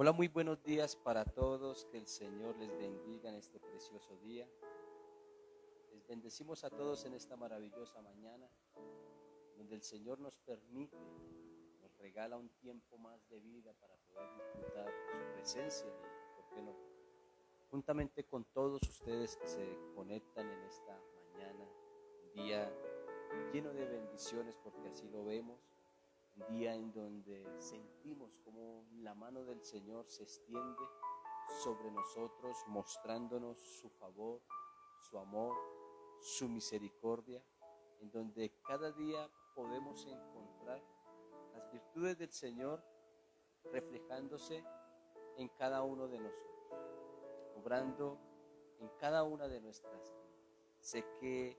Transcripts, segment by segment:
Hola, muy buenos días para todos, que el Señor les bendiga en este precioso día. Les bendecimos a todos en esta maravillosa mañana, donde el Señor nos permite, nos regala un tiempo más de vida para poder disfrutar de su presencia y, ¿por qué no?, juntamente con todos ustedes que se conectan en esta mañana, un día lleno de bendiciones porque así lo vemos, un día en donde sentimos como la mano del Señor se extiende sobre nosotros, mostrándonos su favor, su amor, su misericordia, en donde cada día podemos encontrar las virtudes del Señor reflejándose en cada uno de nosotros, obrando en cada una de nuestras vidas. Sé que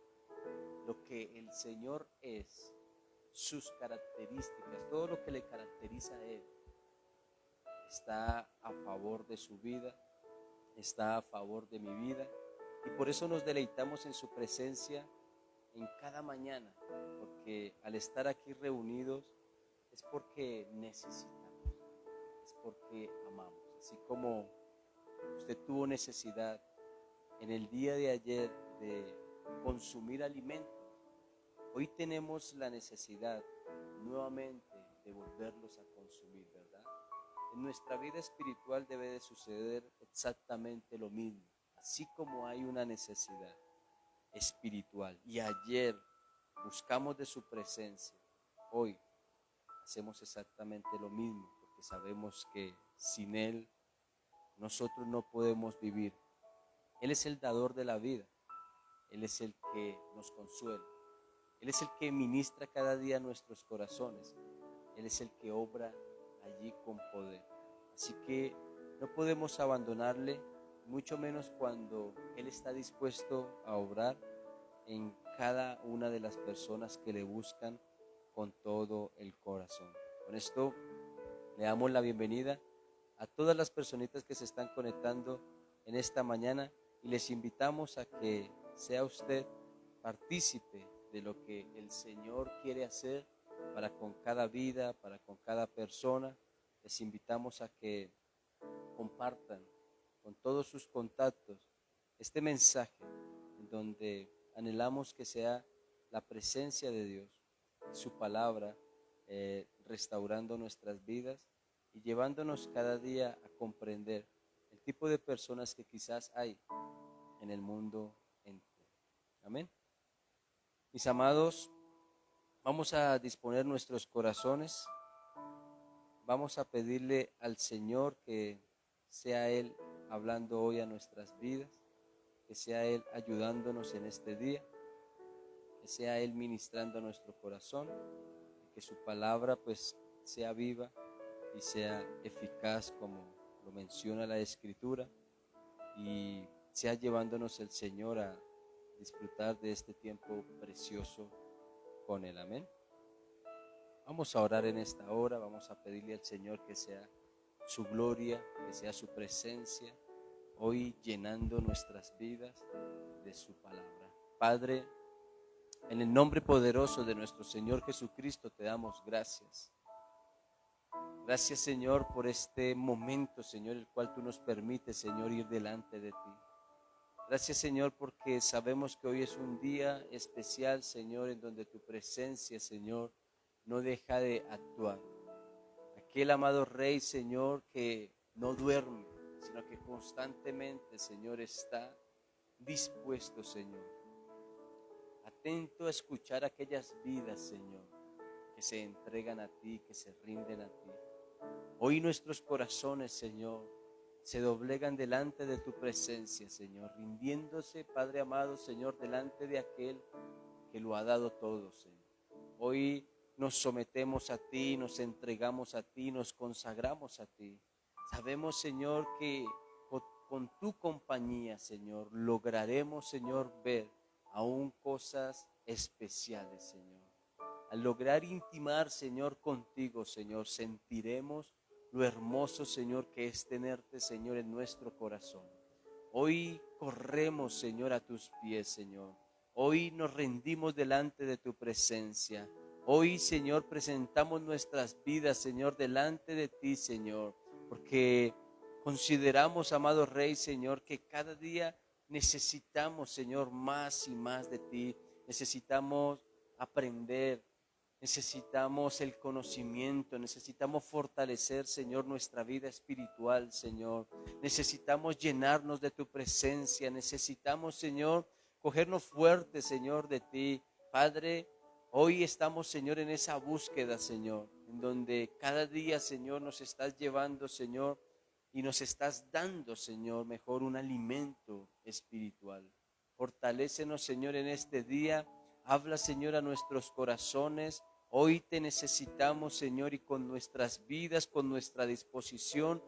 lo que el Señor es, sus características, todo lo que le caracteriza a Él, está a favor de su vida, está a favor de mi vida, y por eso nos deleitamos en su presencia en cada mañana, porque al estar aquí reunidos es porque necesitamos, es porque amamos. Así como usted tuvo necesidad en el día de ayer de consumir alimentos, hoy tenemos la necesidad nuevamente de volverlos a consumir, ¿verdad? En nuestra vida espiritual debe de suceder exactamente lo mismo, así como hay una necesidad espiritual y ayer buscamos de su presencia, hoy hacemos exactamente lo mismo, porque sabemos que sin Él nosotros no podemos vivir. Él es el dador de la vida, Él es el que nos consuela, Él es el que ministra cada día nuestros corazones, Él es el que obra allí con poder. Así que no podemos abandonarle, mucho menos cuando Él está dispuesto a obrar en cada una de las personas que le buscan con todo el corazón. Con esto le damos la bienvenida a todas las personitas que se están conectando en esta mañana y les invitamos a que sea usted partícipe de lo que el Señor quiere hacer para con cada vida, para con cada persona. Les invitamos a que compartan con todos sus contactos este mensaje en donde anhelamos que sea la presencia de Dios, su palabra, restaurando nuestras vidas y llevándonos cada día a comprender el tipo de personas que quizás hay en el mundo entero. Amén. Mis amados, vamos a disponer nuestros corazones, vamos a pedirle al Señor que sea Él hablando hoy a nuestras vidas, que sea Él ayudándonos en este día, que sea Él ministrando a nuestro corazón, y que su palabra pues sea viva y sea eficaz como lo menciona la Escritura, y sea llevándonos el Señor a disfrutar de este tiempo precioso con Él. Amén. Vamos a orar en esta hora, vamos a pedirle al Señor que sea su gloria, que sea su presencia, hoy llenando nuestras vidas de su palabra. Padre, en el nombre poderoso de nuestro Señor Jesucristo te damos gracias. Gracias, Señor, por este momento, Señor, el cual tú nos permites, Señor, ir delante de ti. Gracias, Señor, porque sabemos que hoy es un día especial, Señor, en donde tu presencia, Señor, no deja de actuar. Aquel amado Rey, Señor, que no duerme, sino que constantemente, Señor, está dispuesto, Señor, atento a escuchar aquellas vidas, Señor, que se entregan a ti, que se rinden a ti. Hoy nuestros corazones, Señor, se doblegan delante de tu presencia, Señor, rindiéndose, Padre amado, Señor, delante de aquel que lo ha dado todo, Señor. Hoy nos sometemos a ti, nos entregamos a ti, nos consagramos a ti. Sabemos, Señor, que con tu compañía, Señor, lograremos, Señor, ver aún cosas especiales, Señor. Al lograr intimar, Señor, contigo, Señor, sentiremos lo hermoso, Señor, que es tenerte, Señor, en nuestro corazón. Hoy corremos, Señor, a tus pies, Señor. Hoy nos rendimos delante de tu presencia. Hoy, Señor, presentamos nuestras vidas, Señor, delante de ti, Señor, porque consideramos, amado Rey, Señor, que cada día necesitamos, Señor, más y más de ti. Necesitamos aprender, necesitamos el conocimiento, necesitamos fortalecer, Señor, nuestra vida espiritual, Señor. Necesitamos llenarnos de tu presencia, necesitamos, Señor, cogernos fuerte, Señor, de ti. Padre, hoy estamos, Señor, en esa búsqueda, Señor, en donde cada día, Señor, nos estás llevando, Señor, y nos estás dando, Señor, mejor un alimento espiritual. Fortalécenos, Señor, en este día. Habla, Señor, a nuestros corazones. Hoy te necesitamos, Señor, y con nuestras vidas, con nuestra disposición,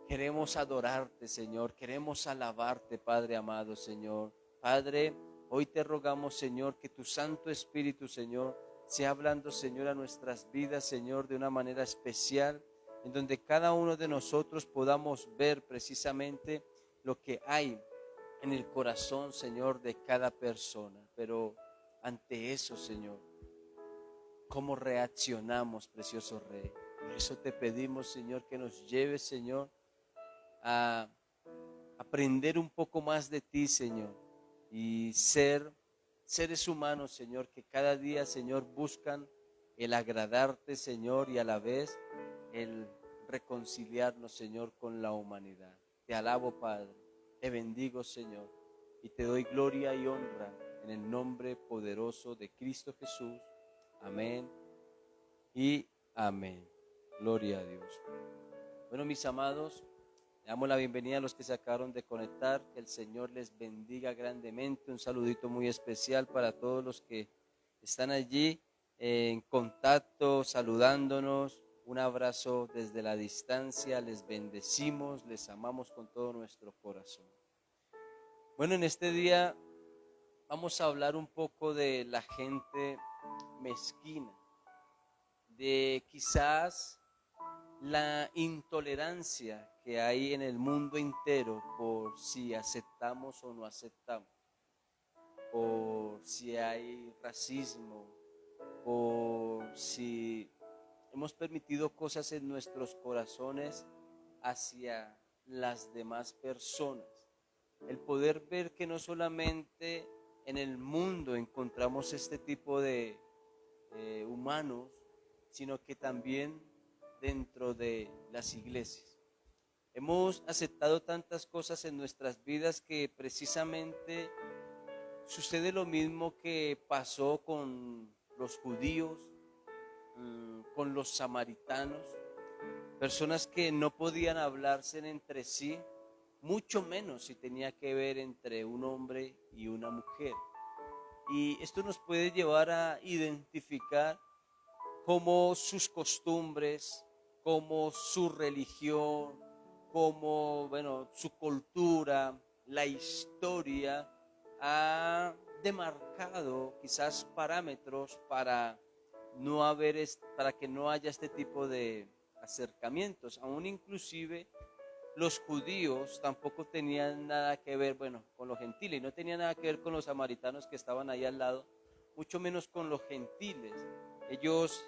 queremos adorarte, Señor. Queremos alabarte, Padre amado, Señor. Padre, hoy te rogamos, Señor, que tu Santo Espíritu, Señor, sea hablando, Señor, a nuestras vidas, Señor, de una manera especial, en donde cada uno de nosotros podamos ver precisamente lo que hay en el corazón, Señor, de cada persona. Pero ante eso, Señor, ¿cómo reaccionamos, precioso Rey? Por eso te pedimos, Señor, que nos lleves, Señor, a aprender un poco más de ti, Señor, y ser seres humanos, Señor, que cada día, Señor, buscan el agradarte, Señor, y a la vez el reconciliarnos, Señor, con la humanidad. Te alabo, Padre, te bendigo, Señor, y te doy gloria y honra en el nombre poderoso de Cristo Jesús. Amén y amén. Gloria a Dios. Bueno, mis amados, le damos la bienvenida a los que se acabaron de conectar. Que el Señor les bendiga grandemente. Un saludito muy especial para todos los que están allí en contacto, saludándonos. Un abrazo desde la distancia. Les bendecimos, les amamos con todo nuestro corazón. Bueno, en este día vamos a hablar un poco de la gente mezquina, de quizás la intolerancia que hay en el mundo entero por si aceptamos o no aceptamos, por si hay racismo, por si hemos permitido cosas en nuestros corazones hacia las demás personas. El poder ver que no solamente en el mundo encontramos este tipo de humanos, sino que también dentro de las iglesias. Hemos aceptado tantas cosas en nuestras vidas que precisamente sucede lo mismo que pasó con los judíos, con los samaritanos, personas que no podían hablarse entre sí, mucho menos si tenía que ver entre un hombre y una mujer. Y esto nos puede llevar a identificar cómo sus costumbres, cómo su religión, cómo, bueno, su cultura, la historia ha demarcado quizás parámetros para para que no haya este tipo de acercamientos. Aún inclusive los judíos tampoco tenían nada que ver, bueno, con los gentiles, y no tenían nada que ver con los samaritanos que estaban ahí al lado, mucho menos con los gentiles. Ellos,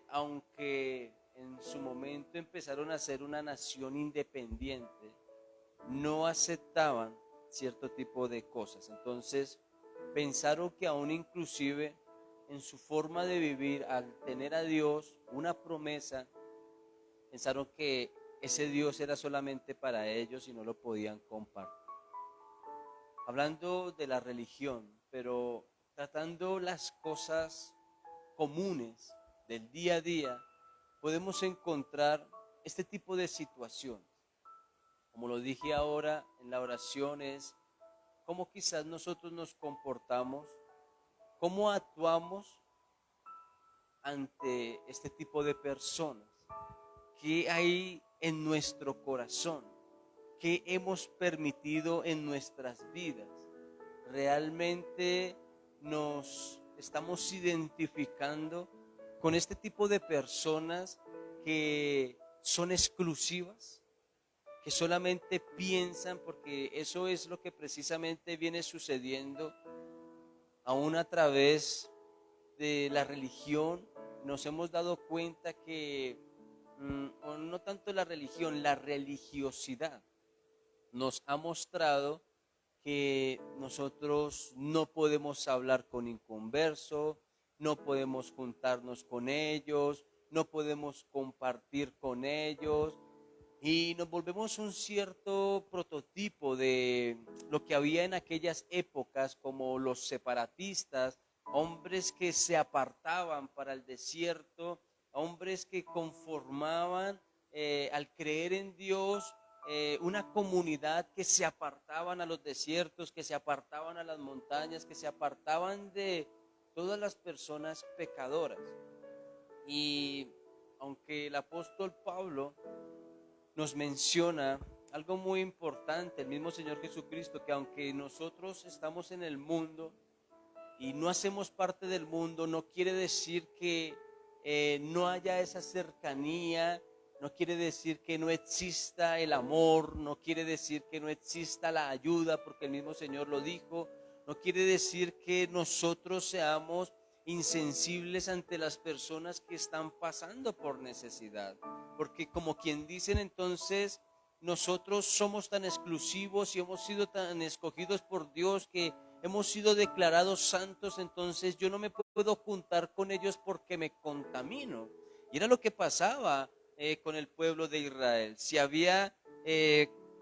aunque en su momento empezaron a ser una nación independiente, no aceptaban cierto tipo de cosas. Entonces, pensaron que aún inclusive en su forma de vivir, al tener a Dios una promesa, pensaron que ese Dios era solamente para ellos y no lo podían compartir. Hablando de la religión, pero tratando las cosas comunes del día a día, podemos encontrar este tipo de situaciones. Como lo dije ahora en la oración, es cómo quizás nosotros nos comportamos, cómo actuamos ante este tipo de personas. ¿Qué hay en nuestro corazón? ¿Qué hemos permitido en nuestras vidas? ¿Realmente nos estamos identificando con este tipo de personas que son exclusivas, que solamente piensan, porque eso es lo que precisamente viene sucediendo aún a través de la religión? Nos hemos dado cuenta que o no tanto la religión, la religiosidad nos ha mostrado que nosotros no podemos hablar con inconversos, no podemos juntarnos con ellos, no podemos compartir con ellos, y nos volvemos un cierto prototipo de lo que había en aquellas épocas, como los separatistas, hombres que se apartaban para el desierto, hombres que conformaban al creer en Dios una comunidad que se apartaban a los desiertos, que se apartaban a las montañas, que se apartaban de todas las personas pecadoras. Y aunque el apóstol Pablo nos menciona algo muy importante, el mismo Señor Jesucristo, que aunque nosotros estamos en el mundo y no hacemos parte del mundo, no quiere decir que no haya esa cercanía, no quiere decir que no exista el amor, no quiere decir que no exista la ayuda, porque el mismo Señor lo dijo, no quiere decir que nosotros seamos insensibles ante las personas que están pasando por necesidad, porque como quien dicen entonces, nosotros somos tan exclusivos y hemos sido tan escogidos por Dios que hemos sido declarados santos, entonces yo no me puedo juntar con ellos porque me contamino. Y era lo que pasaba con el pueblo de Israel. Si había,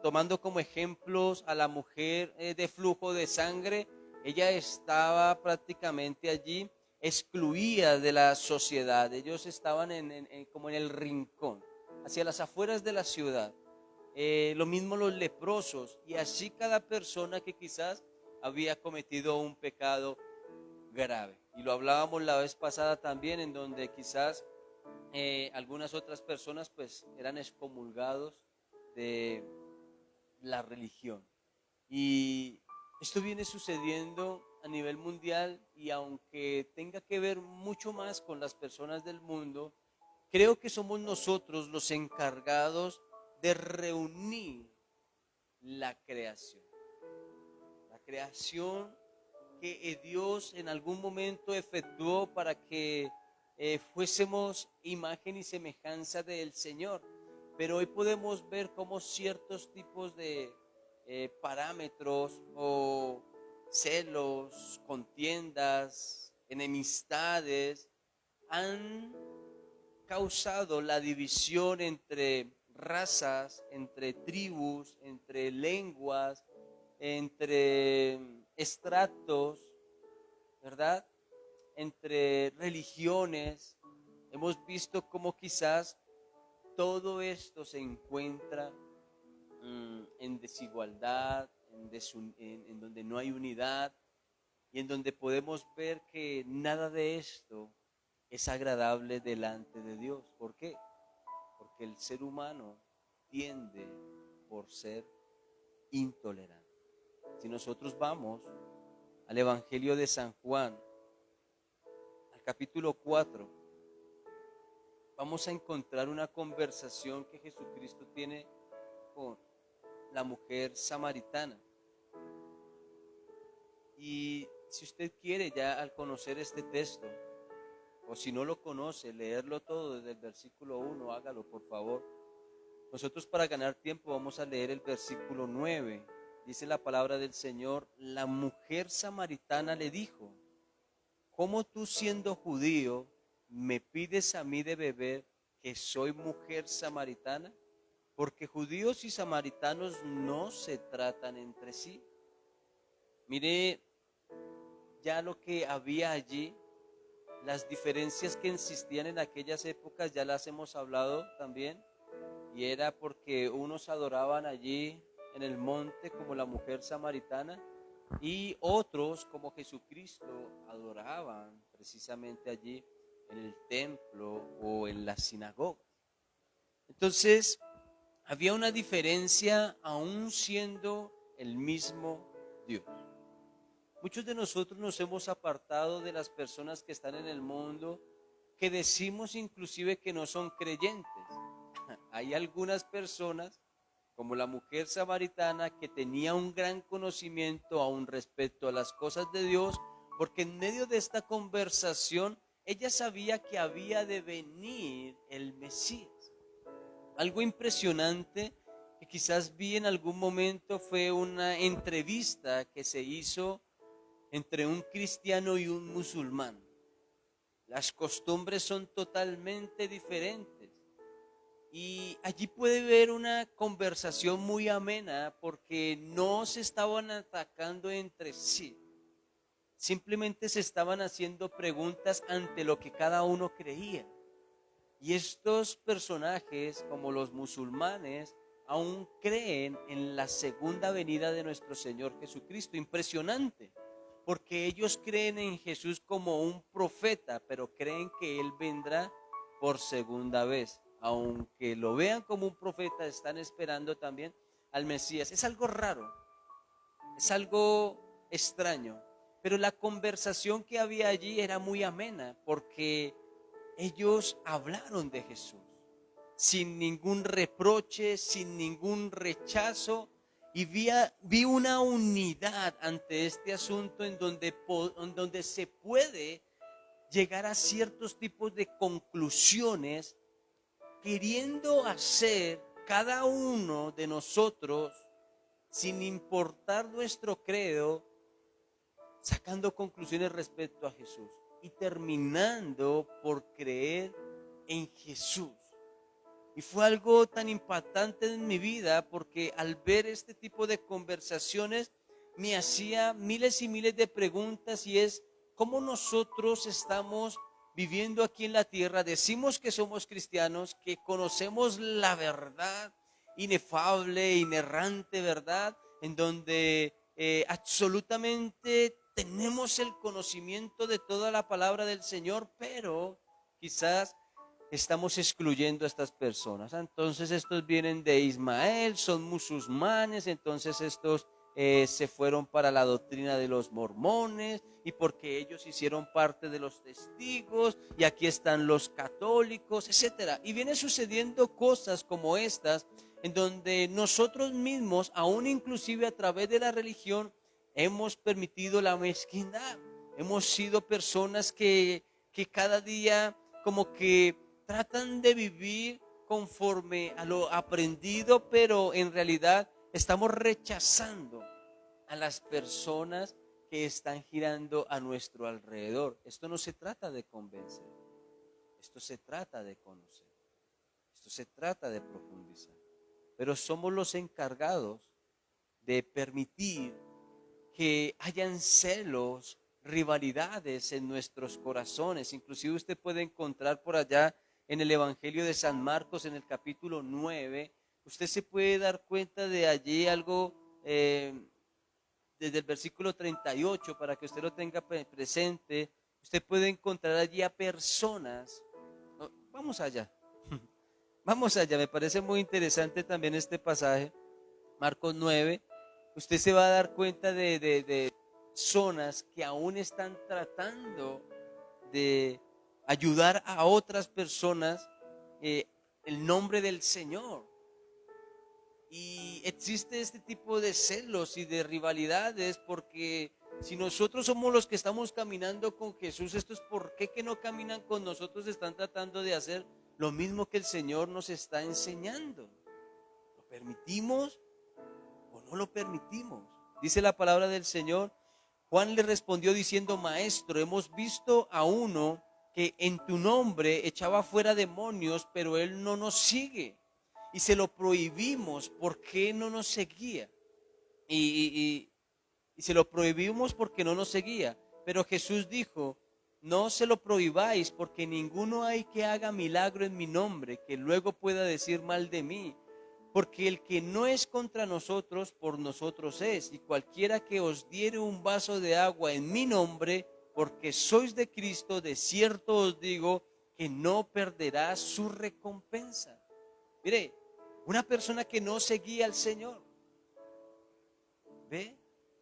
tomando como ejemplos a la mujer de flujo de sangre, ella estaba prácticamente allí excluida de la sociedad. Ellos estaban como en el rincón, hacia las afueras de la ciudad. Lo mismo los leprosos, y así cada persona que quizás había cometido un pecado grave. Y lo hablábamos la vez pasada también, en donde quizás algunas otras personas pues eran excomulgados de la religión. Y esto viene sucediendo a nivel mundial, y aunque tenga que ver mucho más con las personas del mundo, creo que somos nosotros los encargados de reunir la creación. La creación que Dios en algún momento efectuó para que fuésemos imagen y semejanza del Señor. Pero hoy podemos ver cómo ciertos tipos de parámetros o celos, contiendas, enemistades han causado la división entre razas, entre tribus, entre lenguas, entre estratos, ¿verdad? Entre religiones. Hemos visto cómo quizás todo esto se encuentra en desigualdad, en donde no hay unidad, y en donde podemos ver que nada de esto es agradable delante de Dios. ¿Por qué? Porque el ser humano tiende por ser intolerante. Si nosotros vamos al Evangelio de San Juan, al capítulo 4, vamos a encontrar una conversación que Jesucristo tiene con la mujer samaritana. Y si usted quiere, ya al conocer este texto, o si no lo conoce, leerlo todo desde el versículo 1, hágalo por favor. Nosotros, para ganar tiempo, vamos a leer el versículo 9. Dice la palabra del Señor: la mujer samaritana le dijo: ¿cómo tú, siendo judío, me pides a mí de beber, que soy mujer samaritana? Porque judíos y samaritanos no se tratan entre sí. Mire ya lo que había allí, las diferencias que existían en aquellas épocas, ya las hemos hablado también, y era porque unos adoraban allí en el monte como la mujer samaritana, y otros como Jesucristo adoraban precisamente allí en el templo o en las sinagogas. Entonces había una diferencia aún siendo el mismo Dios. Muchos de nosotros nos hemos apartado de las personas que están en el mundo, que decimos inclusive que no son creyentes. Hay algunas personas, como la mujer samaritana, que tenía un gran conocimiento aún respecto a las cosas de Dios, porque en medio de esta conversación ella sabía que había de venir el Mesías. Algo impresionante que quizás vi en algún momento fue una entrevista que se hizo entre un cristiano y un musulmán. Las costumbres son totalmente diferentes. Y allí puede ver una conversación muy amena porque no se estaban atacando entre sí. Simplemente se estaban haciendo preguntas ante lo que cada uno creía. Y estos personajes, como los musulmanes, aún creen en la segunda venida de nuestro Señor Jesucristo. Impresionante, porque ellos creen en Jesús como un profeta, pero creen que Él vendrá por segunda vez. Aunque lo vean como un profeta, están esperando también al Mesías. Es algo raro, es algo extraño, pero la conversación que había allí era muy amena, porque ellos hablaron de Jesús sin ningún reproche, sin ningún rechazo, y vi una unidad ante este asunto en donde se puede llegar a ciertos tipos de conclusiones, queriendo hacer cada uno de nosotros, sin importar nuestro credo, sacando conclusiones respecto a Jesús y terminando por creer en Jesús. Y fue algo tan impactante en mi vida porque al ver este tipo de conversaciones me hacía miles y miles de preguntas, y es cómo nosotros estamos viviendo aquí en la tierra. Decimos que somos cristianos, que conocemos la verdad inefable, inerrante verdad, en donde absolutamente tenemos el conocimiento de toda la palabra del Señor, pero quizás estamos excluyendo a estas personas. Entonces estos vienen de Ismael, son musulmanes, entonces estos se fueron para la doctrina de los mormones, y porque ellos hicieron parte de los testigos, y aquí están los católicos, etcétera. Y viene sucediendo cosas como estas, en donde nosotros mismos, aún inclusive a través de la religión, hemos permitido la mezquindad. Hemos sido personas que cada día como que tratan de vivir conforme a lo aprendido, pero en realidad estamos rechazando a las personas que están girando a nuestro alrededor. Esto no se trata de convencer, esto se trata de conocer, esto se trata de profundizar, pero somos los encargados de permitir que hayan celos, rivalidades en nuestros corazones. Inclusive usted puede encontrar por allá en el Evangelio de San Marcos, en el capítulo 9, usted se puede dar cuenta de allí algo, desde el versículo 38, para que usted lo tenga presente. Usted puede encontrar allí a personas. Vamos allá, vamos allá, me parece muy interesante también este pasaje, Marcos 9. Usted se va a dar cuenta de zonas que aún están tratando de ayudar a otras personas el nombre del Señor. Y existe este tipo de celos y de rivalidades, porque si nosotros somos los que estamos caminando con Jesús, estos por qué que no caminan con nosotros están tratando de hacer lo mismo que el Señor nos está enseñando. ¿Lo permitimos o no lo permitimos? Dice la palabra del Señor: Juan le respondió diciendo: Maestro, hemos visto a uno que en tu nombre echaba fuera demonios, pero él no nos sigue. Y se lo prohibimos, ¿por qué no nos seguía? Y se lo prohibimos porque no nos seguía. Pero Jesús dijo: no se lo prohibáis, porque ninguno hay que haga milagro en mi nombre, que luego pueda decir mal de mí. Porque el que no es contra nosotros, por nosotros es. Y cualquiera que os diere un vaso de agua en mi nombre, porque sois de Cristo, de cierto os digo que no perderá su recompensa. Mire, una persona que no seguía al Señor, ¿ve?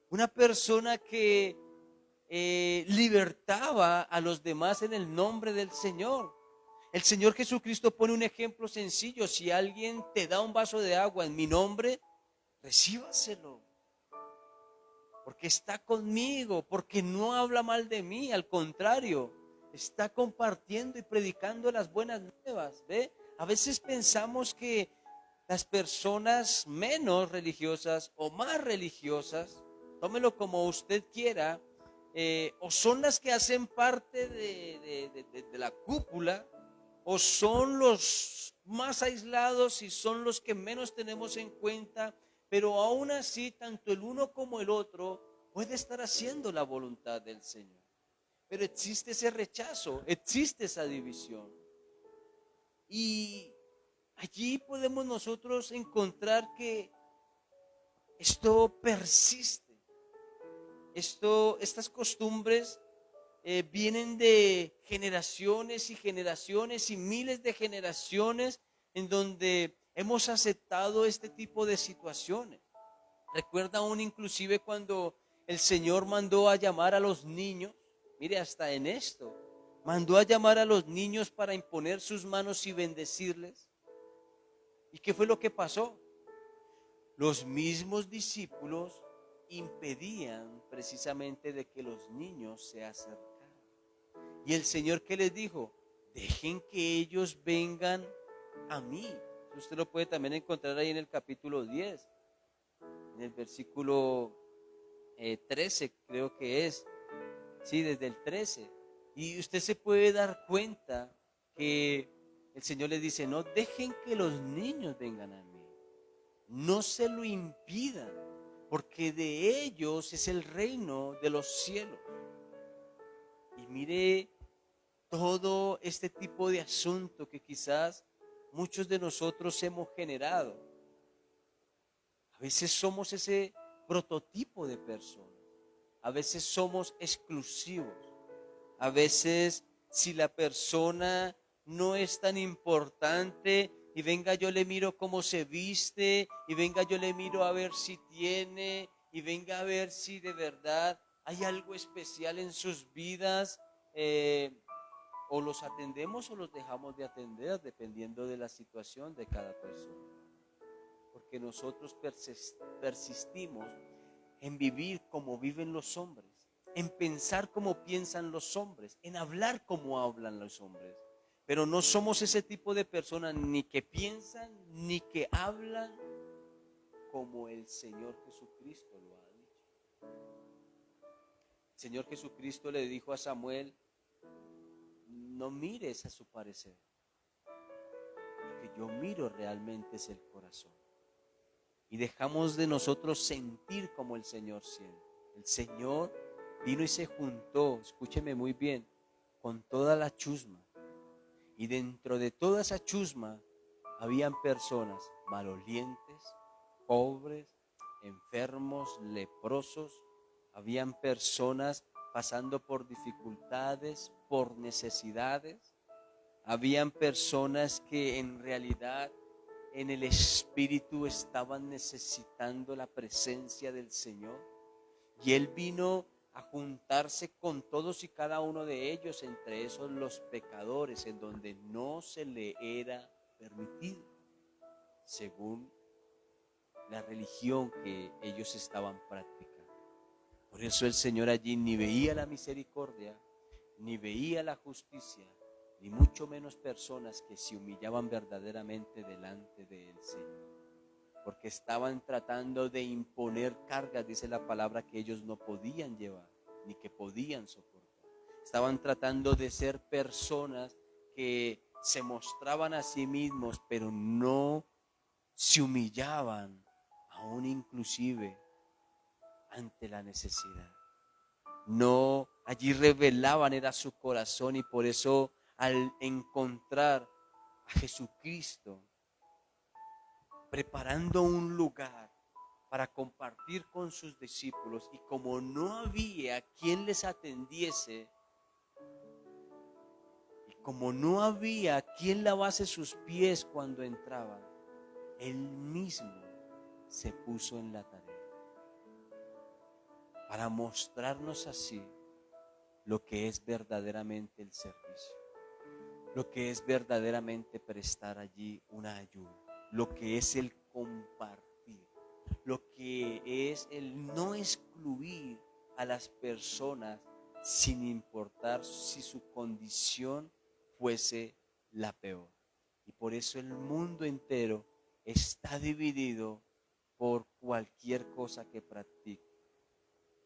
Una persona que libertaba a los demás en el nombre del Señor. El Señor Jesucristo pone un ejemplo sencillo: si alguien te da un vaso de agua en mi nombre, recíbaselo, porque está conmigo, porque no habla mal de mí, al contrario, está compartiendo y predicando las buenas nuevas, ¿ve? A veces pensamos que las personas menos religiosas o más religiosas, tómelo como usted quiera, o son las que hacen parte de la cúpula, o son los más aislados y son los que menos tenemos en cuenta, pero aún así tanto el uno como el otro puede estar haciendo la voluntad del Señor. Pero existe ese rechazo, existe esa división. Y allí podemos nosotros encontrar que esto persiste. Estas costumbres vienen de generaciones y generaciones y miles de generaciones en donde hemos aceptado este tipo de situaciones. Recuerda aún inclusive cuando el Señor mandó a llamar a los niños, mire hasta en esto, mandó a llamar a los niños para imponer sus manos y bendecirles. ¿Y qué fue lo que pasó? Los mismos discípulos impedían precisamente de que los niños se acercaran. Y el Señor, ¿qué les dijo? Dejen que ellos vengan a mí. Usted lo puede también encontrar ahí en el capítulo 10, en el versículo 13 creo que es. Sí, desde el 13. Y usted se puede dar cuenta que el Señor les dice, no dejen que los niños vengan a mí. No se lo impidan, porque de ellos es el reino de los cielos. Y mire todo este tipo de asunto que quizás muchos de nosotros hemos generado. A veces somos ese prototipo de personas. A veces somos exclusivos. A veces si la persona no es tan importante y venga yo le miro cómo se viste y venga yo le miro a ver si tiene y venga a ver si de verdad hay algo especial en sus vidas, o los atendemos o los dejamos de atender dependiendo de la situación de cada persona. Porque nosotros persistimos en vivir como viven los hombres, en pensar como piensan los hombres, en hablar como hablan los hombres. Pero no somos ese tipo de personas ni que piensan ni que hablan como el Señor Jesucristo lo ha dicho. El Señor Jesucristo le dijo a Samuel, no mires a su parecer, porque yo miro realmente es el corazón. Y dejamos de nosotros sentir como el Señor siente. El Señor vino y se juntó, escúcheme muy bien, con toda la chusma. Y dentro de toda esa chusma habían personas malolientes, pobres, enfermos, leprosos. Habían personas pasando por dificultades, por necesidades. Habían personas que en realidad en el espíritu estaban necesitando la presencia del Señor. Y Él vino a juntarse con todos y cada uno de ellos, entre esos los pecadores, en donde no se le era permitido, según la religión que ellos estaban practicando. Por eso el Señor allí ni veía la misericordia, ni veía la justicia, ni mucho menos personas que se humillaban verdaderamente delante del Señor. Porque estaban tratando de imponer cargas, dice la palabra, que ellos no podían llevar, ni que podían soportar. Estaban tratando de ser personas que se mostraban a sí mismos, pero no se humillaban, aún inclusive ante la necesidad. No, allí revelaban era su corazón, y por eso al encontrar a Jesucristo preparando un lugar para compartir con sus discípulos, y como no había quien les atendiese, y como no había quien lavase sus pies cuando entraban, Él mismo se puso en la tarea para mostrarnos así lo que es verdaderamente el servicio, lo que es verdaderamente prestar allí una ayuda, lo que es el compartir, lo que es el no excluir a las personas sin importar si su condición fuese la peor. Y por eso el mundo entero está dividido por cualquier cosa que practique,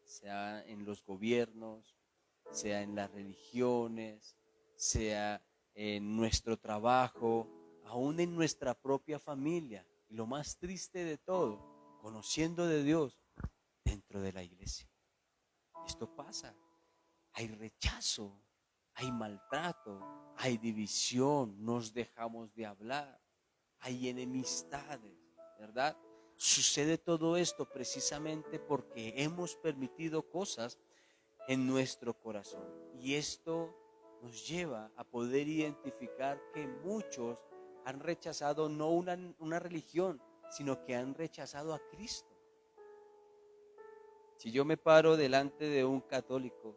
sea en los gobiernos, sea en las religiones, sea en nuestro trabajo, aún en nuestra propia familia. Y lo más triste de todo, conociendo de Dios dentro de la iglesia. Esto pasa. Hay rechazo, hay maltrato, hay división, nos dejamos de hablar, hay enemistades, ¿verdad? Sucede todo esto precisamente porque hemos permitido cosas en nuestro corazón. Y esto nos lleva a poder identificar que muchos han rechazado no una religión, sino que han rechazado a Cristo. Si yo me paro delante de un católico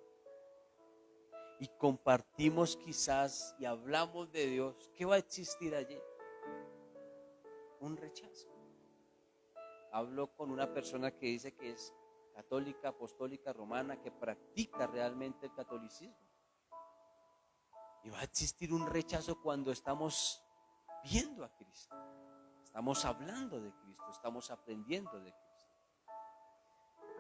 y compartimos quizás y hablamos de Dios, ¿qué va a existir allí? Un rechazo. Hablo con una persona que dice que es católica, apostólica, romana, que practica realmente el catolicismo. Y va a existir un rechazo cuando estamos viendo a Cristo, estamos hablando de Cristo, estamos aprendiendo de Cristo.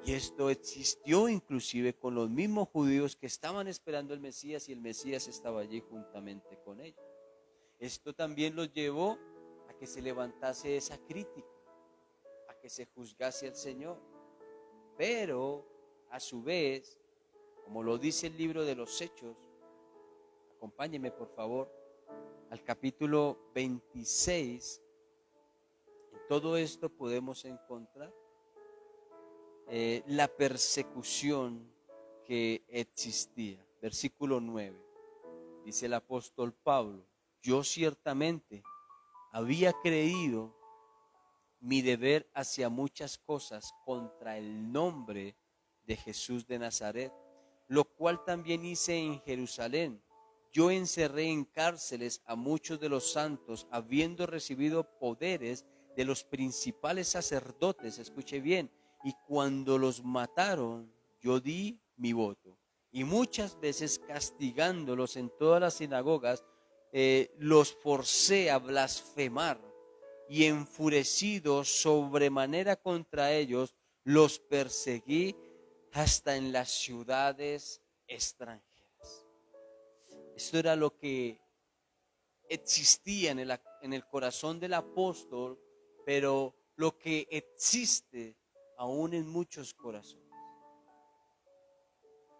Y esto existió inclusive con los mismos judíos que estaban esperando el Mesías y el Mesías estaba allí juntamente con ellos. Esto también los llevó a que se levantase esa crítica, a que se juzgase al Señor. Pero a su vez, como lo dice el libro de los Hechos, acompáñenme por favor al capítulo 26. En todo esto podemos encontrar la persecución que existía. Versículo 9, dice el apóstol Pablo: yo ciertamente había creído mi deber hacia muchas cosas contra el nombre de Jesús de Nazaret, lo cual también hice en Jerusalén. Yo encerré en cárceles a muchos de los santos, habiendo recibido poderes de los principales sacerdotes, escuche bien, y cuando los mataron, yo di mi voto. Y muchas veces castigándolos en todas las sinagogas, los forcé a blasfemar, y enfurecido sobremanera contra ellos, los perseguí hasta en las ciudades extranjeras. Esto era lo que existía en el corazón del apóstol, pero lo que existe aún en muchos corazones.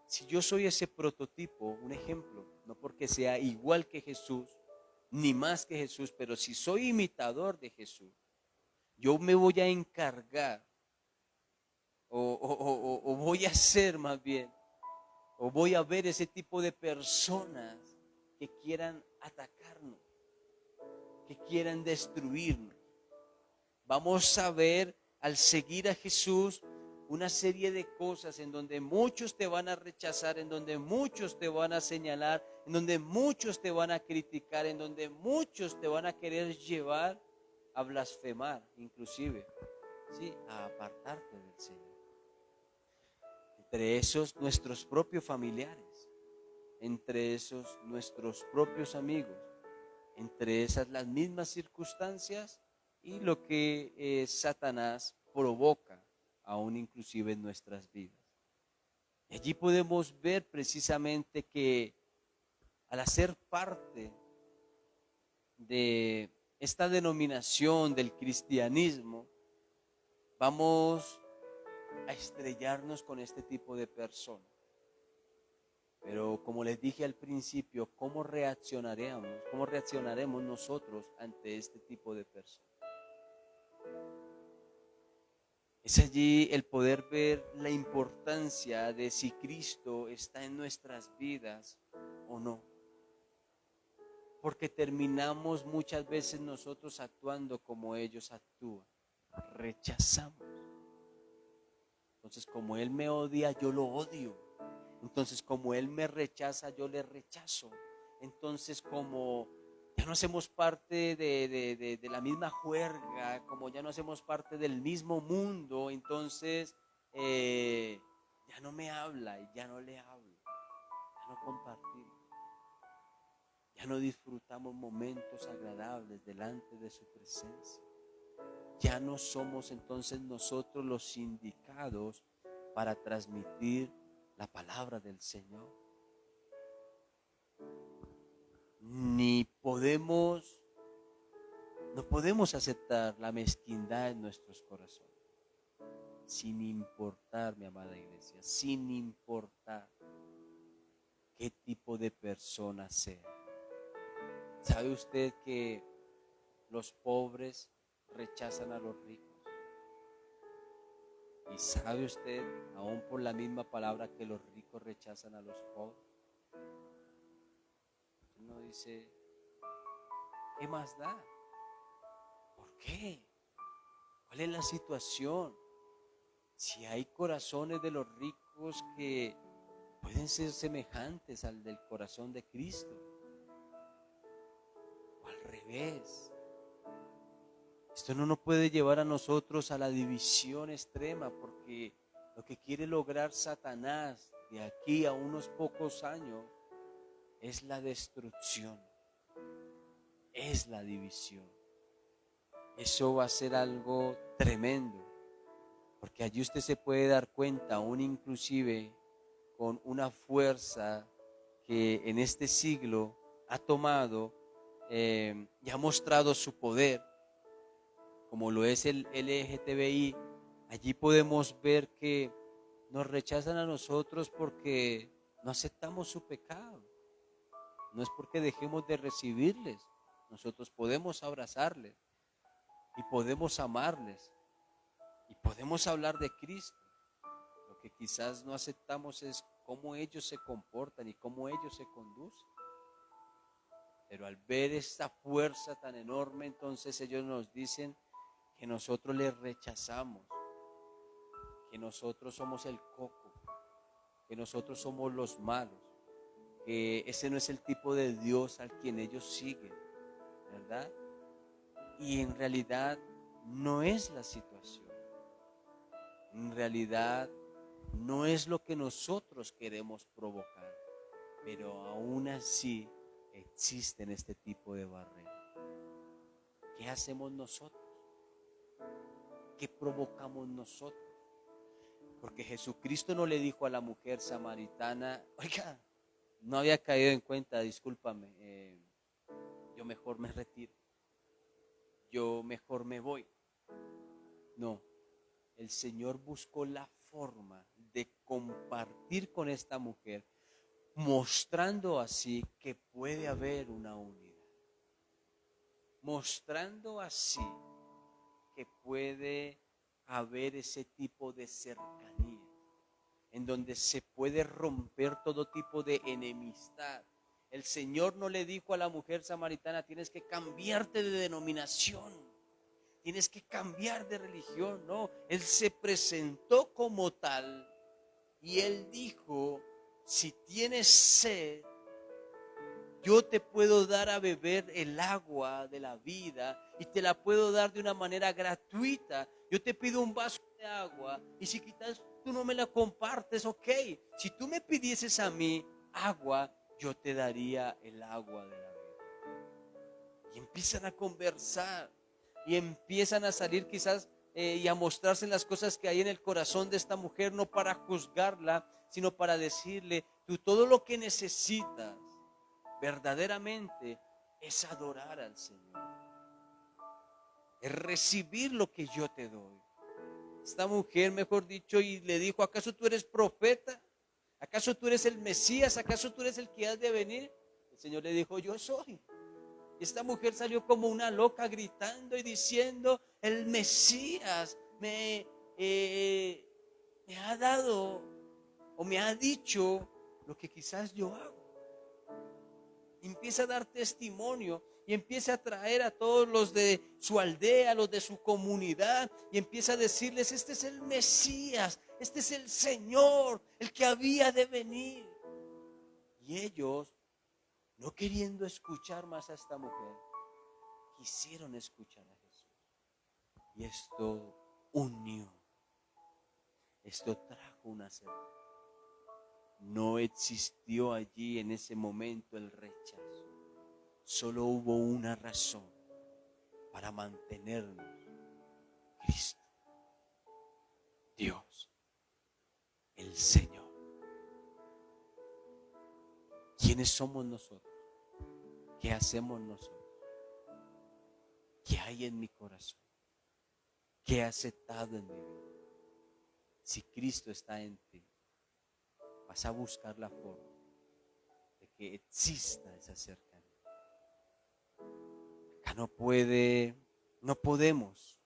Si yo soy ese prototipo, un ejemplo, no porque sea igual que Jesús, ni más que Jesús, pero si soy imitador de Jesús, yo me voy a encargar, o voy a ser más bien, o voy a ver ese tipo de personas que quieran atacarnos, que quieran destruirnos. Vamos a ver, al seguir a Jesús, una serie de cosas en donde muchos te van a rechazar, en donde muchos te van a señalar, en donde muchos te van a criticar, en donde muchos te van a querer llevar a blasfemar, inclusive, ¿sí?, a apartarte del Señor. Entre esos nuestros propios familiares, entre esos nuestros propios amigos, entre esas las mismas circunstancias y lo que Satanás provoca aún inclusive en nuestras vidas. Y allí podemos ver precisamente que al hacer parte de esta denominación del cristianismo, vamos a estrellarnos con este tipo de personas. Pero como les dije al principio, ¿cómo reaccionaremos nosotros ante este tipo de personas? Es allí el poder ver la importancia de si Cristo está en nuestras vidas o no. Porque terminamos muchas veces nosotros actuando como ellos actúan. Rechazamos. Entonces, como Él me odia, yo lo odio. Entonces, como Él me rechaza, yo le rechazo. Entonces, como ya no hacemos parte de la misma juerga, como ya no hacemos parte del mismo mundo, entonces ya no me habla y ya no le hablo, ya no compartimos, Ya no disfrutamos momentos agradables delante de su presencia. Ya no somos entonces nosotros los indicados para transmitir la palabra del Señor. No podemos aceptar la mezquindad en nuestros corazones. Sin importar, mi amada iglesia, sin importar qué tipo de persona sea. ¿Sabe usted que los pobres rechazan a los ricos? ¿Y sabe usted, aún por la misma palabra, que los ricos rechazan a los pobres? Uno dice, ¿qué más da? ¿Por qué? ¿Cuál es la situación? Si hay corazones de los ricos que pueden ser semejantes al del corazón de Cristo, o al revés. Esto no nos puede llevar a nosotros a la división extrema, porque lo que quiere lograr Satanás de aquí a unos pocos años es la destrucción, es la división. Eso va a ser algo tremendo, porque allí usted se puede dar cuenta, aún inclusive con una fuerza que en este siglo ha tomado y ha mostrado su poder, como lo es el LGTBI. Allí podemos ver que nos rechazan a nosotros porque no aceptamos su pecado. No es porque dejemos de recibirles. Nosotros podemos abrazarles y podemos amarles y podemos hablar de Cristo. Lo que quizás no aceptamos es cómo ellos se comportan y cómo ellos se conducen. Pero al ver esta fuerza tan enorme, entonces ellos nos dicen que nosotros les rechazamos, que nosotros somos el coco, que nosotros somos los malos, que ese no es el tipo de Dios al quien ellos siguen, ¿verdad? Y en realidad no es la situación. En realidad no es lo que nosotros queremos provocar, pero aún así existen este tipo de barreras. ¿Qué hacemos nosotros? ¿Qué provocamos nosotros? Porque Jesucristo no le dijo a la mujer samaritana, oiga, no había caído en cuenta, discúlpame, yo mejor me retiro, yo mejor me voy. No, el Señor buscó la forma de compartir con esta mujer, mostrando así que puede haber una unidad, mostrando así que puede haber ese tipo de cercanía, en donde se puede romper todo tipo de enemistad. El Señor no le dijo a la mujer samaritana, tienes que cambiarte de denominación, tienes que cambiar de religión. No, Él se presentó como tal y Él dijo, si tienes sed, yo te puedo dar a beber el agua de la vida y te la puedo dar de una manera gratuita. Yo te pido un vaso de agua y si quizás tú no me la compartes, ok. Si tú me pidieses a mí agua, yo te daría el agua de la vida. Y empiezan a conversar y empiezan a salir quizás y a mostrarse las cosas que hay en el corazón de esta mujer, no para juzgarla, sino para decirle, tú todo lo que necesitas verdaderamente es adorar al Señor, es recibir lo que yo te doy. Esta mujer, mejor dicho, y le dijo, ¿acaso tú eres profeta? ¿Acaso tú eres el Mesías? ¿Acaso tú eres el que has de venir? El Señor le dijo, yo soy. Y esta mujer salió como una loca gritando y diciendo, el Mesías me ha dado o me ha dicho lo que quizás yo hago. Empieza a dar testimonio y empieza a traer a todos los de su aldea, los de su comunidad, y empieza a decirles, este es el Mesías, este es el Señor, el que había de venir. Y ellos, no queriendo escuchar más a esta mujer, quisieron escuchar a Jesús. Y esto unió, esto trajo una certeza. No existió allí en ese momento el rechazo. solo hubo una razón para mantenernos: Cristo, Dios, el Señor. ¿Quiénes somos nosotros? ¿Qué hacemos nosotros? ¿Qué hay en mi corazón? ¿Qué he aceptado en mi vida? Si Cristo está en ti, vas a buscar la forma de que exista esa cercanía. Acá no podemos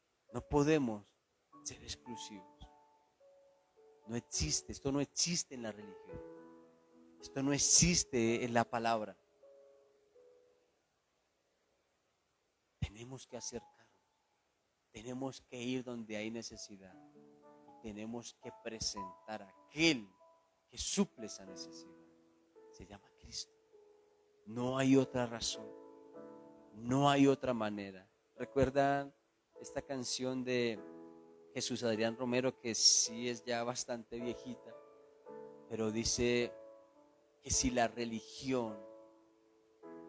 ser exclusivos. No existe, esto no existe en la religión. Esto no existe en la palabra. Tenemos que acercarnos, tenemos que ir donde hay necesidad y tenemos que presentar a aquel que suple esa necesidad. Se llama Cristo. No hay otra razón, no hay otra manera. ¿Recuerdan esta canción de Jesús Adrián Romero, que sí es ya bastante viejita, pero dice que si la religión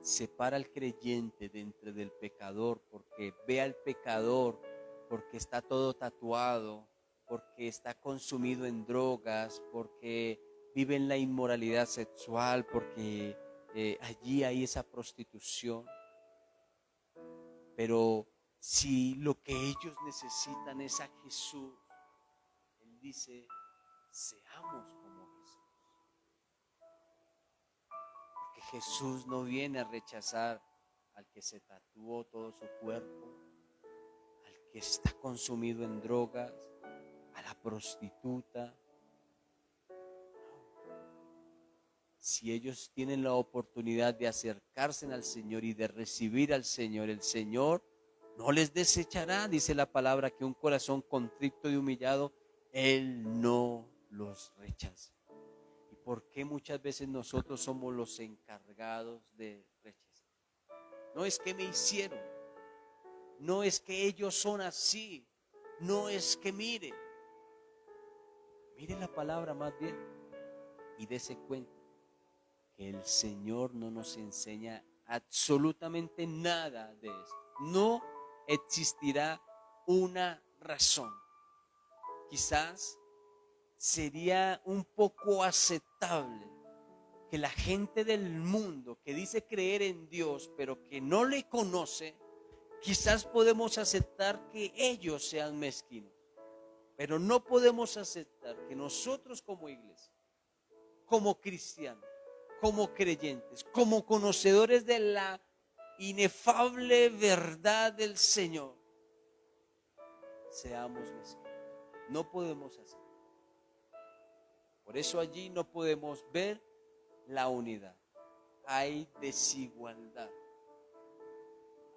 separa al creyente de entre del pecador, porque ve al pecador, porque está todo tatuado, porque está consumido en drogas, porque vive en la inmoralidad sexual, porque allí hay esa prostitución. Pero si lo que ellos necesitan es a Jesús, Él dice: seamos como Jesús. Porque Jesús no viene a rechazar al que se tatuó todo su cuerpo, al que está consumido en drogas, a la prostituta. Si ellos tienen la oportunidad de acercarse al Señor y de recibir al Señor, el Señor no les desechará. Dice la palabra que un corazón contrito y humillado, Él no los rechaza. ¿Y por qué muchas veces nosotros somos los encargados de rechazar? No es que me hicieron, no es que ellos son así, no es que mire la palabra más bien y dése cuenta que el Señor no nos enseña absolutamente nada de esto. No existirá una razón. Quizás sería un poco aceptable que la gente del mundo que dice creer en Dios, pero que no le conoce, quizás podemos aceptar que ellos sean mezquinos, pero no podemos aceptar que nosotros como iglesia, como cristianos, como creyentes, como conocedores de la inefable verdad del Señor, seamos mezquinos. No podemos hacerlo. Por eso allí no podemos ver la unidad. Hay desigualdad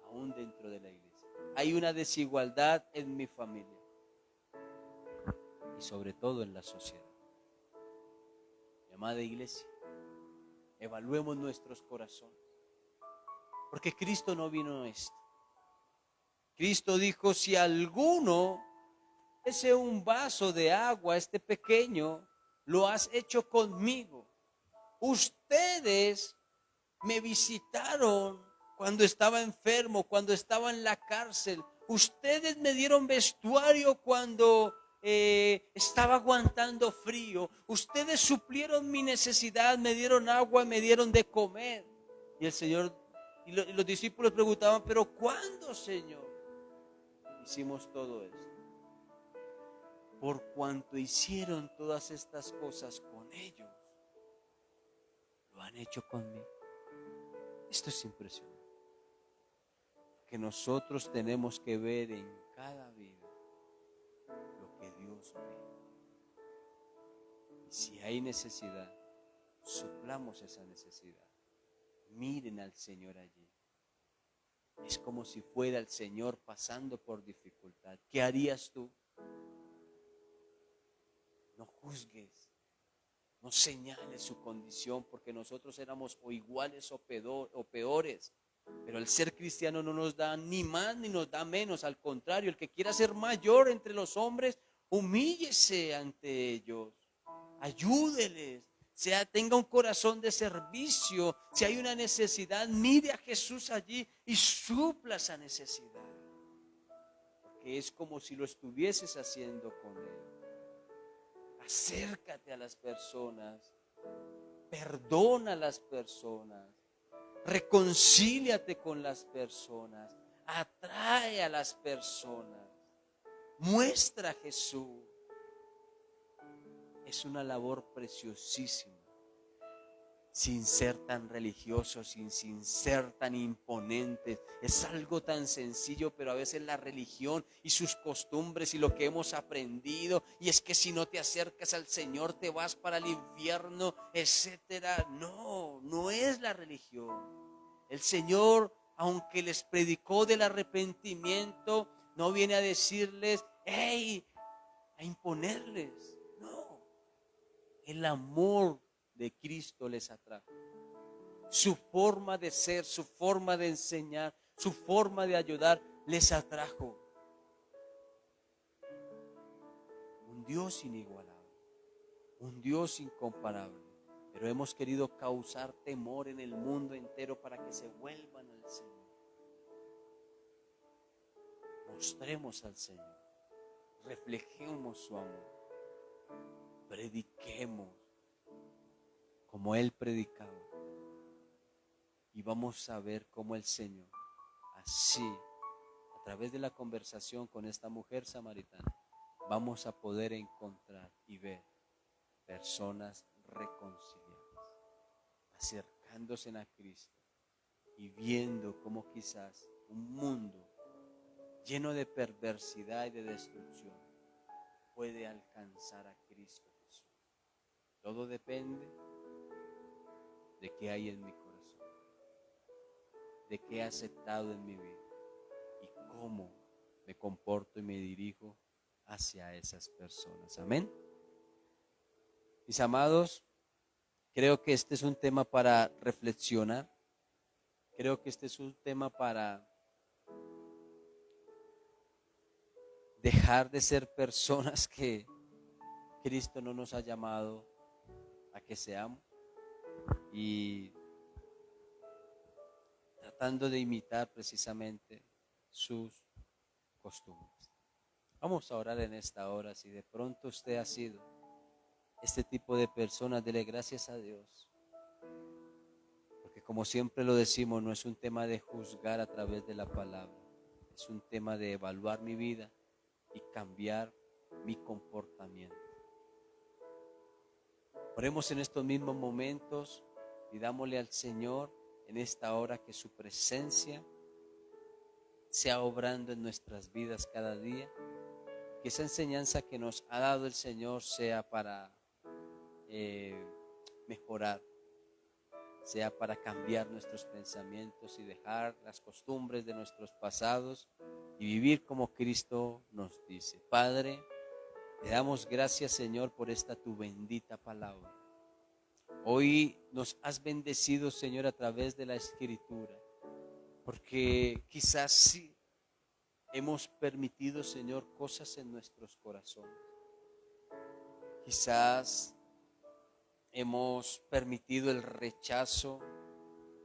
aún dentro de la iglesia. Hay una desigualdad en mi familia y sobre todo en la sociedad. Mi amada iglesia, evaluemos nuestros corazones, porque Cristo no vino a esto. Cristo dijo: si alguno ese un vaso de agua, este pequeño, lo has hecho conmigo. Ustedes me visitaron cuando estaba enfermo, cuando estaba en la cárcel. Ustedes me dieron vestuario cuando estaba aguantando frío. Ustedes suplieron mi necesidad, me dieron agua, me dieron de comer. Y el Señor y los discípulos preguntaban: ¿pero cuándo, Señor, hicimos todo esto? Por cuanto hicieron todas estas cosas con ellos, lo han hecho conmigo. Esto es impresionante, que nosotros tenemos que ver en cada vida lo que Dios ve. Y si hay necesidad, suplamos esa necesidad. Miren al Señor allí. Es como si fuera el Señor pasando por dificultad. ¿Qué harías tú? No juzgues, no señales su condición, porque nosotros éramos o iguales o peores. Pero el ser cristiano no nos da ni más ni nos da menos. Al contrario, el que quiera ser mayor entre los hombres, humíllese ante ellos, ayúdeles, tenga un corazón de servicio. Si hay una necesidad, mire a Jesús allí y supla esa necesidad. Porque es como si lo estuvieses haciendo con Él. Acércate a las personas, perdona a las personas, reconcíliate con las personas, atrae a las personas, muestra a Jesús. Es una labor preciosísima, sin ser tan religiosos, sin ser tan imponentes. Es algo tan sencillo, pero a veces la religión y sus costumbres y lo que hemos aprendido, y es que si no te acercas al Señor te vas para el infierno, etcétera. No, no es la religión. El Señor, aunque les predicó del arrepentimiento, no viene a decirles, hey, a imponerles. No, el amor de Cristo les atrajo. Su forma de ser, su forma de enseñar, su forma de ayudar les atrajo. Un Dios inigualable, un Dios incomparable. Pero hemos querido causar temor en el mundo entero para que se vuelvan al Señor. Mostremos al Señor, reflejemos su amor, prediquemos como Él predicaba. Y vamos a ver cómo el Señor, así, a través de la conversación con esta mujer samaritana, vamos a poder encontrar y ver personas reconciliadas, acercándose a Cristo y viendo cómo quizás un mundo lleno de perversidad y de destrucción puede alcanzar a Cristo Jesús. Todo depende de qué hay en mi corazón, de qué he aceptado en mi vida y cómo me comporto y me dirijo hacia esas personas. Amén. Mis amados, creo que este es un tema para reflexionar. Creo que este es un tema para dejar de ser personas que Cristo no nos ha llamado a que seamos, y tratando de imitar precisamente sus costumbres. Vamos a orar en esta hora. Si de pronto usted ha sido este tipo de personas, dele gracias a Dios. Porque como siempre lo decimos, no es un tema de juzgar a través de la palabra. Es un tema de evaluar mi vida y cambiar mi comportamiento. Oremos en estos mismos momentos y dámosle al Señor en esta hora que su presencia sea obrando en nuestras vidas cada día. Que esa enseñanza que nos ha dado el Señor sea para mejorar, sea para cambiar nuestros pensamientos y dejar las costumbres de nuestros pasados y vivir como Cristo nos dice. Padre, te damos gracias, Señor, por esta tu bendita palabra. Hoy nos has bendecido, Señor, a través de la Escritura, porque quizás sí hemos permitido, Señor, cosas en nuestros corazones. Quizás hemos permitido el rechazo,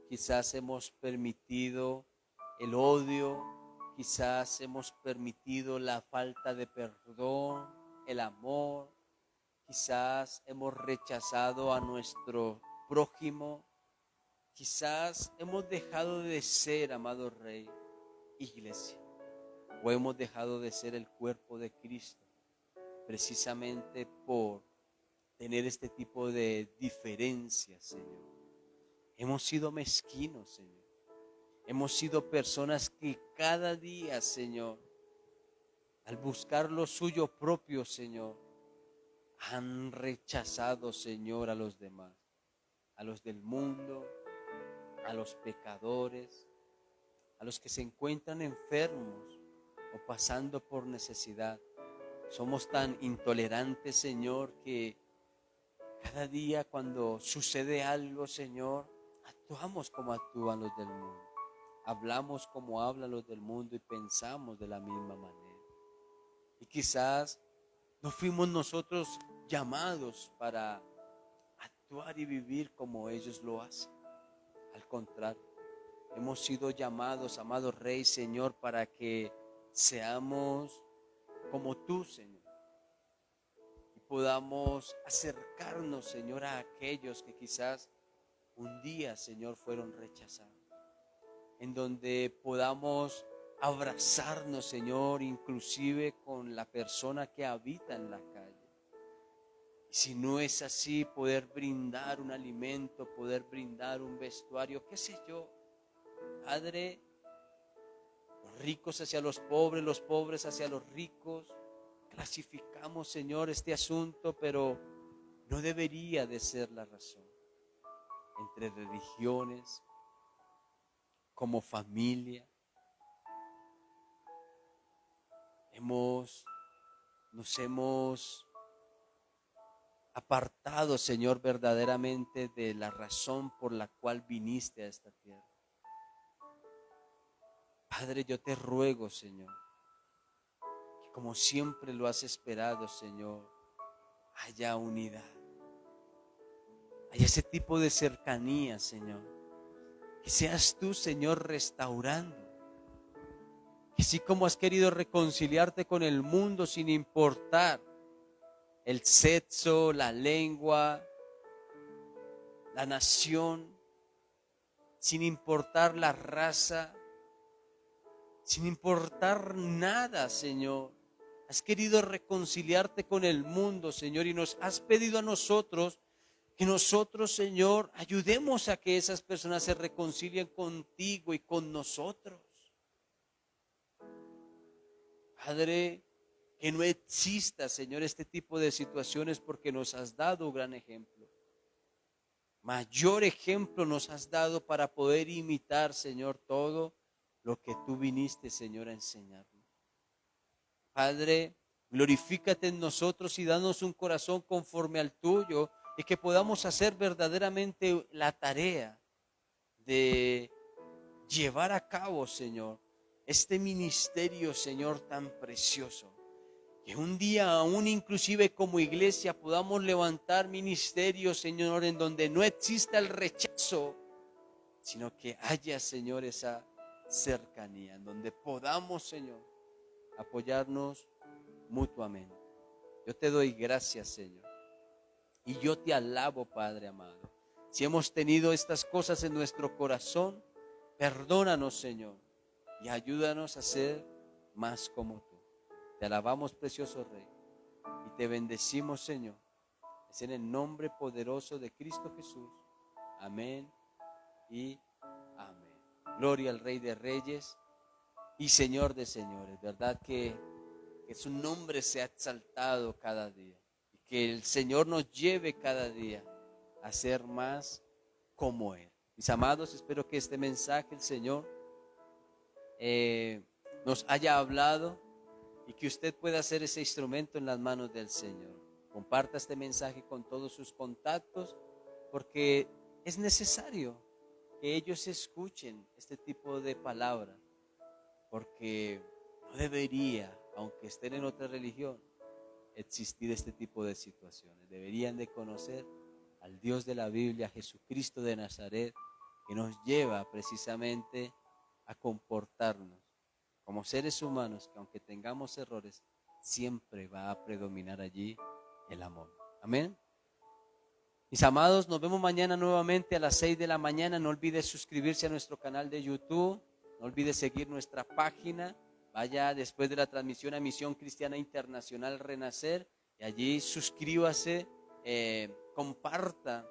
quizás hemos permitido el odio, quizás hemos permitido la falta de perdón, el amor, quizás hemos rechazado a nuestro prójimo, quizás hemos dejado de ser, amado Rey, iglesia, o hemos dejado de ser el cuerpo de Cristo, precisamente por tener este tipo de diferencias, Señor. Hemos sido mezquinos, Señor. Hemos sido personas que cada día, Señor, al buscar lo suyo propio, Señor, han rechazado, Señor, a los demás, a los del mundo, a los pecadores, a los que se encuentran enfermos o pasando por necesidad. Somos tan intolerantes, Señor, que cada día cuando sucede algo, Señor, actuamos como actúan los del mundo. Hablamos como hablan los del mundo y pensamos de la misma manera. Y quizás no fuimos nosotros llamados para actuar y vivir como ellos lo hacen. Al contrario, hemos sido llamados, amado Rey, Señor, para que seamos como tú, Señor, y podamos acercarnos, Señor, a aquellos que quizás un día, Señor, fueron rechazados, en donde podamos abrazarnos, Señor, inclusive con la persona que habita en la calle. Y si no es así, poder brindar un alimento, poder brindar un vestuario, qué sé yo. Padre, los ricos hacia los pobres hacia los ricos. Clasificamos, Señor, este asunto, pero no debería de ser la razón. Entre religiones, como familia, nos hemos apartado, Señor, verdaderamente de la razón por la cual viniste a esta tierra. Padre, yo te ruego, Señor, que como siempre lo has esperado, Señor, haya unidad, haya ese tipo de cercanía, Señor. Que seas tú, Señor, restaurando. Que así como has querido reconciliarte con el mundo sin importar el sexo, la lengua, la nación, sin importar la raza, sin importar nada, Señor. Has querido reconciliarte con el mundo, Señor, y nos has pedido a nosotros que nosotros, Señor, ayudemos a que esas personas se reconcilien contigo y con nosotros. Padre, que no exista, Señor, este tipo de situaciones porque nos has dado un gran ejemplo. Mayor ejemplo nos has dado para poder imitar, Señor, todo lo que tú viniste, Señor, a enseñarnos. Padre, glorifícate en nosotros y danos un corazón conforme al tuyo y que podamos hacer verdaderamente la tarea de llevar a cabo, Señor, este ministerio, Señor, tan precioso. Que un día aún inclusive como iglesia podamos levantar ministerios, Señor, en donde no exista el rechazo, sino que haya, Señor, esa cercanía, en donde podamos, Señor, apoyarnos mutuamente. Yo te doy gracias, Señor, y yo te alabo, Padre amado. Si hemos tenido estas cosas en nuestro corazón, perdónanos, Señor, y ayúdanos a ser más como tú. Te alabamos, precioso Rey, y te bendecimos, Señor. Es en el nombre poderoso de Cristo Jesús. Amén y amén. Gloria al Rey de Reyes y Señor de Señores. Verdad que su nombre sea exaltado cada día. Y que el Señor nos lleve cada día a ser más como Él. Mis amados, espero que este mensaje el Señor nos haya hablado y que usted pueda ser ese instrumento en las manos del Señor. Comparta este mensaje con todos sus contactos porque es necesario que ellos escuchen este tipo de palabras, porque no debería, aunque estén en otra religión, existir este tipo de situaciones. Deberían de conocer al Dios de la Biblia, Jesucristo de Nazaret, que nos lleva precisamente a comportarnos como seres humanos, que aunque tengamos errores, siempre va a predominar allí el amor. Amén. Mis amados, nos vemos mañana nuevamente a las 6 de la mañana. No olvides suscribirse a nuestro canal de YouTube. No olvides seguir nuestra página. Vaya después de la transmisión a Misión Cristiana Internacional Renacer. Y allí suscríbase, comparta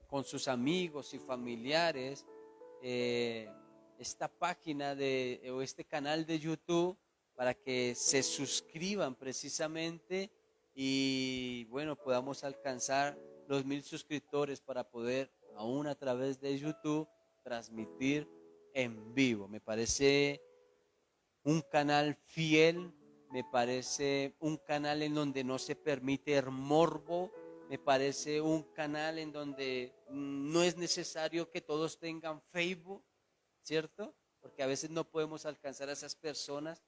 con sus amigos y familiares esta página o este canal de YouTube para que se suscriban precisamente y bueno, podamos alcanzar los 1000 suscriptores para poder aún a través de YouTube transmitir en vivo. Me parece un canal fiel, me parece un canal en donde no se permite el morbo, me parece un canal en donde no es necesario que todos tengan Facebook, ¿cierto? Porque a veces no podemos alcanzar a esas personas,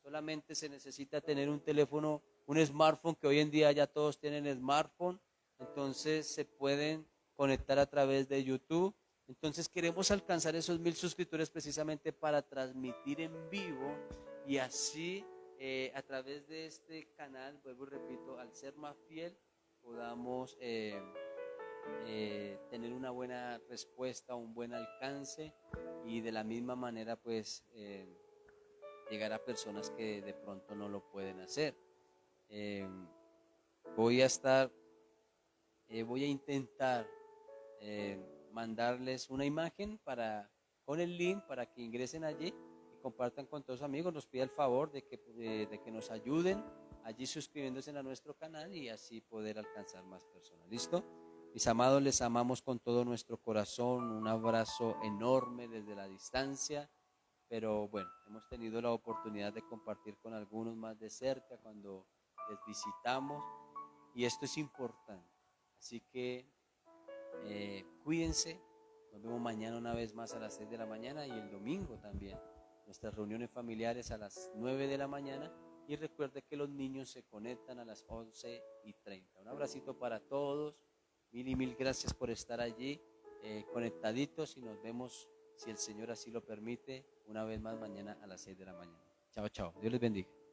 solamente se necesita tener un teléfono, un smartphone, que hoy en día ya todos tienen smartphone, entonces se pueden conectar a través de YouTube. Entonces queremos alcanzar esos 1000 suscriptores precisamente para transmitir en vivo y así a través de este canal, vuelvo y repito, al ser más fiel, podamos tener una buena respuesta, un buen alcance y de la misma manera pues llegar a personas que de pronto no lo pueden hacer. Eh, voy a estar, voy a intentar eh, mandarles una imagen con el link para que ingresen allí y compartan con todos sus amigos. Nos pide el favor de que nos ayuden allí suscribiéndose a nuestro canal y así poder alcanzar más personas. ¿Listo? Mis amados, les amamos con todo nuestro corazón. Un abrazo enorme desde la distancia. Pero bueno, hemos tenido la oportunidad de compartir con algunos más de cerca cuando les visitamos y esto es importante. Así que cuídense, nos vemos mañana una vez más a las 6 de la mañana y el domingo también. Nuestras reuniones familiares a las 9 de la mañana y recuerde que los niños se conectan a las 11:30. Un abracito para todos, mil y mil gracias por estar allí conectaditos y nos vemos, si el Señor así lo permite, una vez más mañana a las 6 de la mañana. Chao, chao, Dios les bendiga.